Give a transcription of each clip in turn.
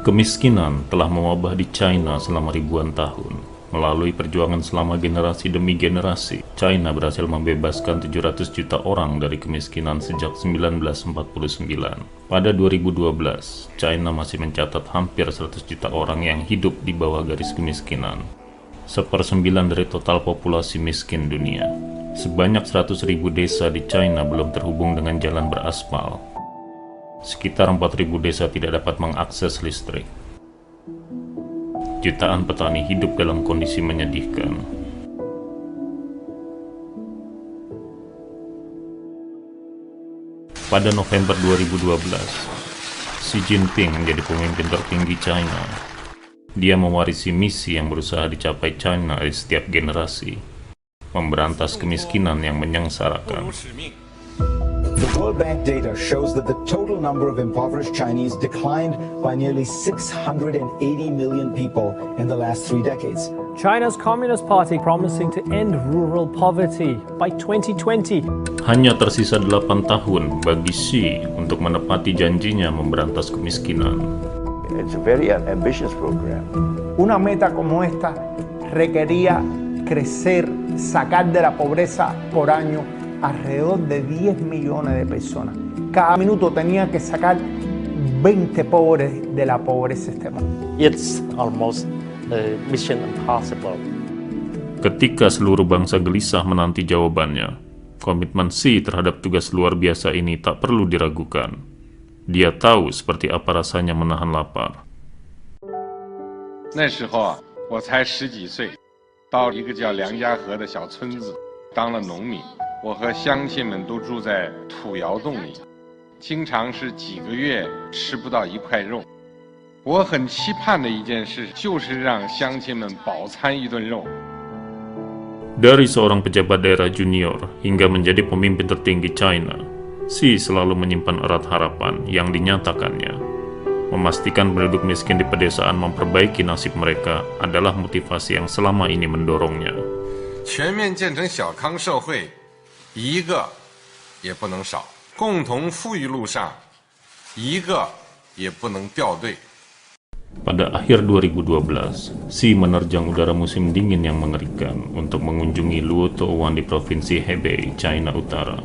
Kemiskinan telah mewabah di China selama ribuan tahun. Melalui perjuangan selama generasi demi generasi, China berhasil membebaskan 700 juta orang dari kemiskinan sejak 1949. Pada 2012, China masih mencatat hampir 100 juta orang yang hidup di bawah garis kemiskinan. 1/9 dari total populasi miskin dunia. Sebanyak 100.000 desa di China belum terhubung dengan jalan beraspal. Sekitar 4.000 desa tidak dapat mengakses listrik. Jutaan petani hidup dalam kondisi menyedihkan. Pada November 2012, Xi Jinping menjadi pemimpin tertinggi China. Dia mewarisi misi yang berusaha dicapai China di setiap generasi, memberantas kemiskinan yang menyengsarakan. The World Bank data shows that the total number of impoverished Chinese declined by nearly 680 million people in the last 3 decades. China's Communist Party promising to end rural poverty by 2020. Hanya tersisa 8 tahun bagi Xi untuk menepati janjinya memberantas kemiskinan. It's a very ambitious program. Una meta como esta requería crecer, sacar de la pobreza por año alrededor de 10 millones de personas. Cada minuto tenía que sacar 20 pobres de la pobreza extrema. It's almost mission impossible. Ketika seluruh bangsa gelisah menanti jawabannya, komitmen Xi terhadap tugas luar biasa ini tak perlu diragukan. Dia tahu seperti apa rasanya menahan lapar. 那时候我才10几岁，到一个叫梁家河的小村子当了农民。我和乡亲们都住在土窑洞里，经常是几个月吃不到1块肉。我很期盼的一件事就是让乡亲们饱餐一顿肉。 Dari seorang pejabat daerah junior hingga menjadi pemimpin tertinggi China, Xi selalu menyimpan erat harapan yang dinyatakannya. Memastikan penduduk miskin di pedesaan memperbaiki nasib mereka adalah motivasi yang selama ini mendorongnya. 全面建成小康社会，一个也不能少。共同富裕路上，一个也不能掉队。 Pada akhir 2012, Xi menerjang udara musim dingin yang mengerikan untuk mengunjungi Luotou di provinsi Hebei, China Utara.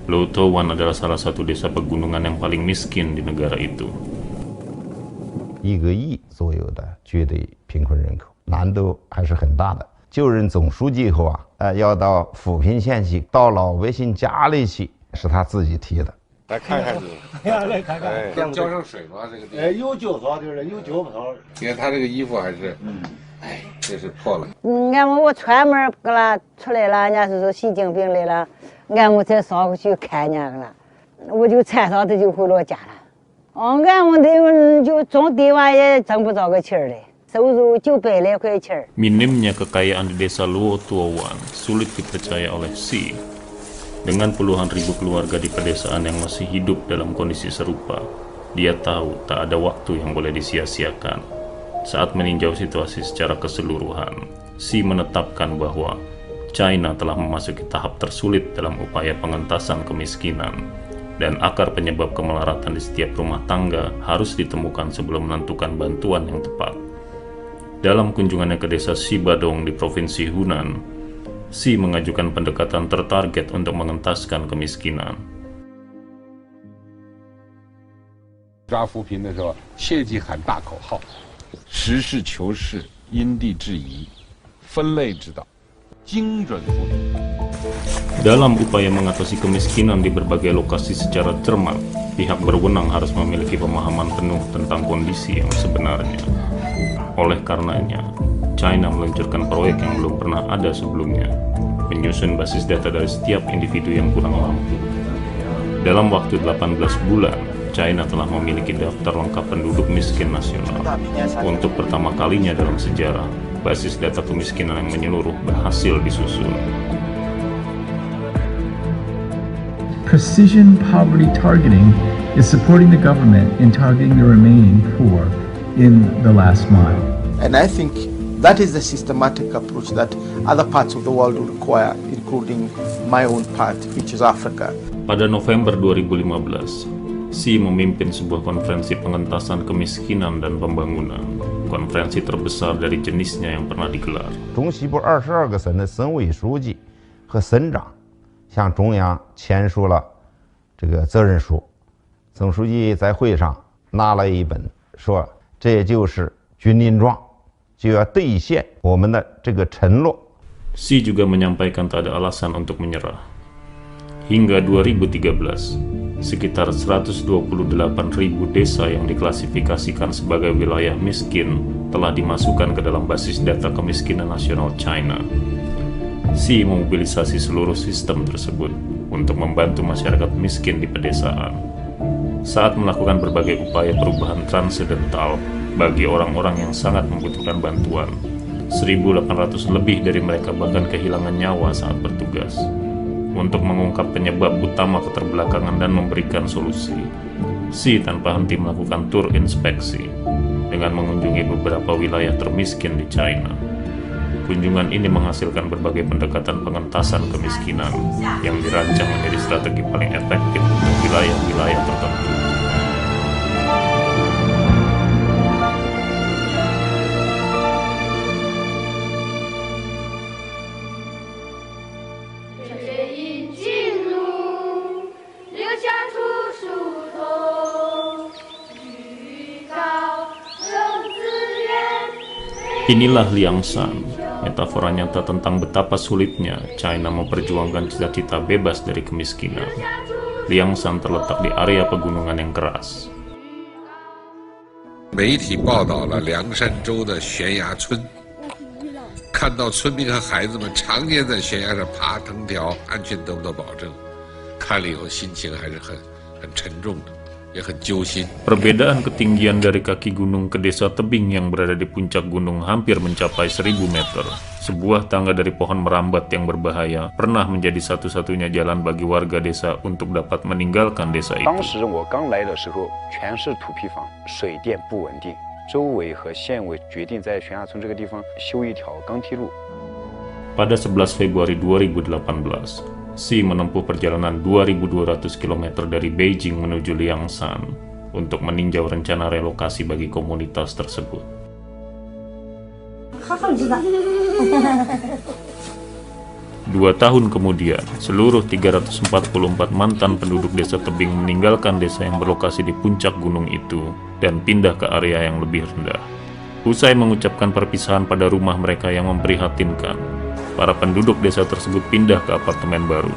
Luotou adalah salah satu desa pegunungan yang paling miskin di negara itu. 1个亿左右的绝对贫困人口，难度还是很大的。就任总书记以后要到扶贫县去，到老百姓家里去，是他自己提的。 来看看你，来看看，浇上水吗？这个地方？有酒槽就是有酒槽。你看他这个衣服还是，哎，这是破了。俺们我串门给他出来了，人家是说习近平来了，俺们才上去看人家了，我就菜上他就回了家了。俺们的就种地完也挣不着个钱来，收入900来块钱。 Minimnya kekayaan di desa Luotou sulit dipercaya oleh Xi. Dengan puluhan ribu keluarga di pedesaan yang masih hidup dalam kondisi serupa, dia tahu tak ada waktu yang boleh disia-siakan. Saat meninjau situasi secara keseluruhan, Xi menetapkan bahwa China telah memasuki tahap tersulit dalam upaya pengentasan kemiskinan, dan akar penyebab kemelaratan di setiap rumah tangga harus ditemukan sebelum menentukan bantuan yang tepat. Dalam kunjungannya ke desa Xibadong di provinsi Hunan, Xi mengajukan pendekatan tertarget untuk mengentaskan kemiskinan. 抓扶贫的时候，切忌喊大口号，实事求是，因地制宜，分类指导，精准扶贫。 Dalam upaya mengatasi kemiskinan di berbagai lokasi secara cermat, pihak berwenang harus memiliki pemahaman penuh tentang kondisi yang sebenarnya. Oleh karenanya, China meluncurkan proyek yang belum pernah ada sebelumnya, menyusun basis data dari setiap individu yang kurang mampu. Dalam waktu 18 bulan, China telah memiliki daftar lengkap penduduk miskin nasional. Untuk pertama kalinya dalam sejarah, basis data kemiskinan yang menyeluruh berhasil disusun. Precision poverty targeting is supporting the government in targeting the remaining poor in the last mile. And I think that is the systematic approach that other parts of the world will require, including my own part, which is Africa. Pada November 2015, Xi memimpin sebuah konferensi pengentasan kemiskinan dan pembangunan, konferensi terbesar dari jenisnya yang pernah digelar. 中西部22个省的省委书记和省长向中央签署了这个责任书。总书记在会上拿了一本，说这就是军令状，就要兑现我们的这个承诺。 Xi juga menyampaikan tak ada alasan untuk menyerah. Hingga 2013, sekitar 128.000 desa yang diklasifikasikan sebagai wilayah miskin telah dimasukkan ke dalam basis data kemiskinan nasional China. Xi memobilisasi seluruh sistem tersebut untuk membantu masyarakat miskin di pedesaan. Saat melakukan berbagai upaya perubahan transendental bagi orang-orang yang sangat membutuhkan bantuan, 1.800 lebih dari mereka bahkan kehilangan nyawa saat bertugas. Untuk mengungkap penyebab utama keterbelakangan dan memberikan solusi, Xi tanpa henti melakukan tur inspeksi dengan mengunjungi beberapa wilayah termiskin di China. Kunjungan ini menghasilkan berbagai pendekatan pengentasan kemiskinan yang dirancang menjadi strategi paling efektif untuk wilayah-wilayah tertentu. Inilah Liang Shan, metafora nyata tentang betapa sulitnya China memperjuangkan cita-cita bebas dari kemiskinan. Liang Shan terletak di area pegunungan yang keras. 媒体报道了凉山州的悬崖村，看到村民和孩子们常年在悬崖上爬藤条，安全得不到保证，看了以后心情还是很沉重的，也很揪心。 Perbedaan ketinggian dari kaki gunung ke desa tebing yang berada di puncak gunung hampir mencapai 1.000 meter. Sebuah tangga dari pohon merambat yang berbahaya pernah menjadi satu-satunya jalan bagi warga desa untuk dapat meninggalkan desa itu. 当时我刚来的时候，全是土坯房，水电不稳定。州委和县委决定在悬崖村这个地方修一条钢梯路。 Pada 11 Februari 2018, Xi menempuh perjalanan 2.200 km dari Beijing menuju Liangshan untuk meninjau rencana relokasi bagi komunitas tersebut. 2 tahun kemudian, seluruh 344 mantan penduduk desa tebing meninggalkan desa yang berlokasi di puncak gunung itu dan pindah ke area yang lebih rendah. Usai mengucapkan perpisahan pada rumah mereka yang memprihatinkan, para penduduk desa tersebut pindah ke apartemen baru.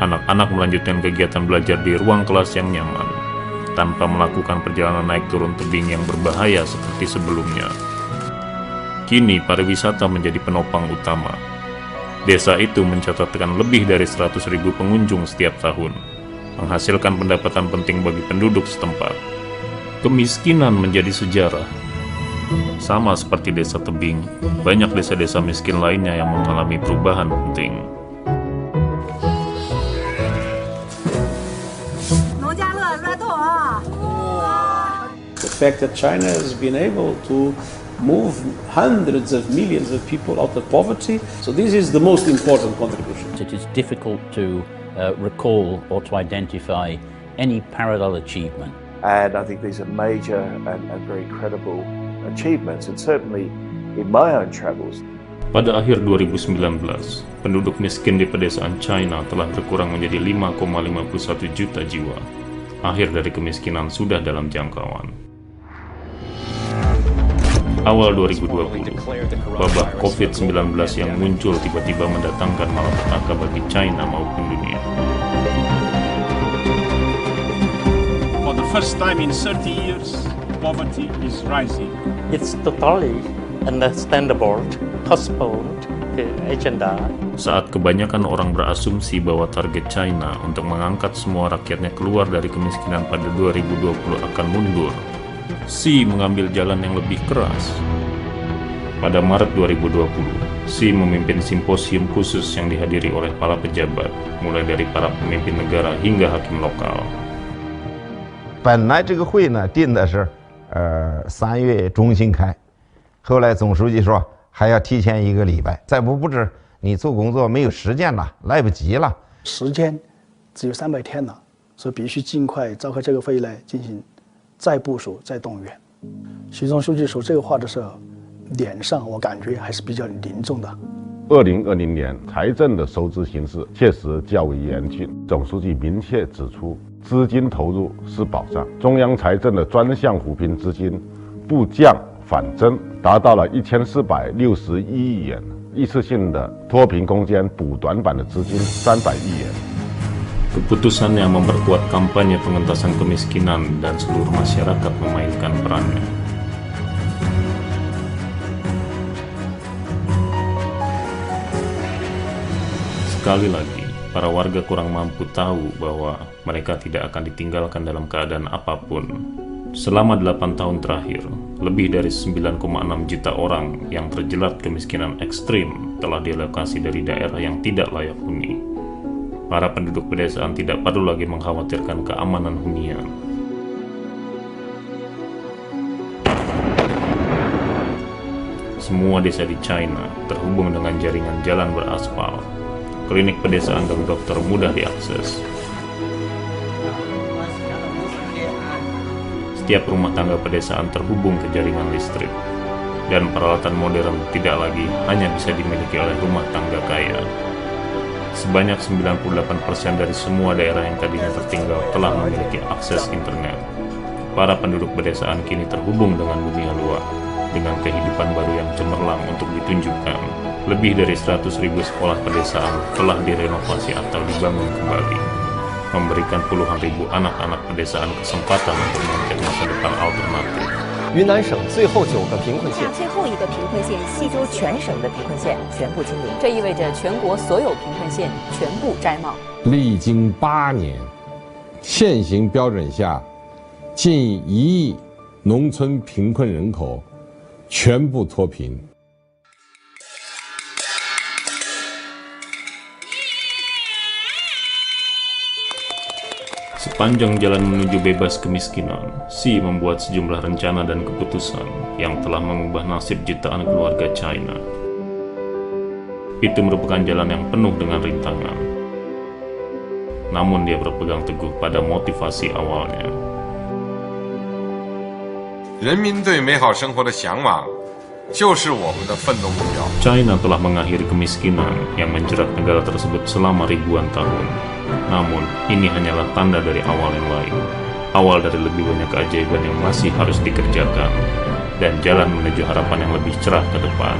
Anak-anak melanjutkan kegiatan belajar di ruang kelas yang nyaman, tanpa melakukan perjalanan naik turun tebing yang berbahaya seperti sebelumnya. Kini pariwisata menjadi penopang utama. Desa itu mencatatkan lebih dari 100.000 pengunjung setiap tahun, menghasilkan pendapatan penting bagi penduduk setempat. Kemiskinan menjadi sejarah. Sama seperti desa tebing, banyak desa-desa miskin lainnya yang mengalami perubahan penting. The fact that China has been able to move hundreds of millions of people out of poverty, so this is the most important contribution. It is difficult to recall or to identify any parallel achievement. And I think these are major and very credible achievements, and certainly in my own travels. Pada akhir 2019, penduduk miskin di pedesaan China telah berkurang menjadi 5,51 juta jiwa. Akhir dari kemiskinan sudah dalam jangkauan. Awal 2020, wabah COVID-19 yang muncul tiba-tiba mendatangkan malapetaka bagi China maupun dunia. For the first time in 30 years, poverty is rising. It's totally understandable, postponed the agenda. Saat kebanyakan orang berasumsi bahwa target China untuk mengangkat semua rakyatnya keluar dari kemiskinan pada 2020 akan mundur, Xi mengambil jalan yang lebih keras. Pada Maret 2020, Xi memimpin simposium khusus yang dihadiri oleh para pejabat, mulai dari para pemimpin negara hingga hakim lokal. 本来这个会呢定的是3月中旬开，后来总书记说还要提前1个礼拜，再不布置你做工作没有时间了，来不及了。时间只有300天了，所以必须尽快召开这个会议来进行再部署、再动员。习总书记说这个话的时候，脸上我感觉还是比较凝重的。2020年财政的收支形势确实较为严峻，总书记明确指出，资金投入是保障，中央财政的专项扶贫资金不降反增，达到了1461亿元，一次性的脱贫攻坚补短板的资金300亿元。Keputusan yang memperkuat kampanye pengentasan kemiskinan dan seluruh masyarakat memainkan perannya. Sekali lagi, para warga kurang mampu tahu bahwa mereka tidak akan ditinggalkan dalam keadaan apapun. Selama 8 tahun terakhir, lebih dari 9,6 juta orang yang terjerat kemiskinan ekstrim telah direlokasi dari daerah yang tidak layak huni. Para penduduk pedesaan tidak perlu lagi mengkhawatirkan keamanan hunian. Semua desa di China terhubung dengan jaringan jalan beraspal. Klinik pedesaan dan dokter mudah diakses. Setiap rumah tangga pedesaan terhubung ke jaringan listrik. Dan peralatan modern tidak lagi hanya bisa dimiliki oleh rumah tangga kaya. Sebanyak 98% dari semua daerah yang tadinya tertinggal telah memiliki akses internet. Para penduduk pedesaan kini terhubung dengan dunia luar, dengan kehidupan baru yang cemerlang untuk ditunjukkan. Lebih dari 100.000 sekolah pedesaan telah direnovasi atau dibangun kembali, memberikan puluhan ribu anak-anak pedesaan kesempatan untuk mengejar masa depan alternatif. 云南省最后9个贫困县，最后一个贫困县西周全省的贫困县全部清零，这意味着全国所有贫困县全部摘帽。历经8年，现行标准下，近1亿农村贫困人口全部脱贫。Sepanjang jalan menuju bebas kemiskinan, Xi membuat sejumlah rencana dan keputusan yang telah mengubah nasib jutaan keluarga China. Itu merupakan jalan yang penuh dengan rintangan. Namun dia berpegang teguh pada motivasi awalnya. 人民对美好生活的向往就是我们的奋斗目标。 China telah mengakhiri kemiskinan yang menjerat negara tersebut selama ribuan tahun. Namun, ini hanyalah tanda dari awal yang lain. Awal dari lebih banyak keajaiban yang masih harus dikerjakan dan jalan menuju harapan yang lebih cerah ke depan.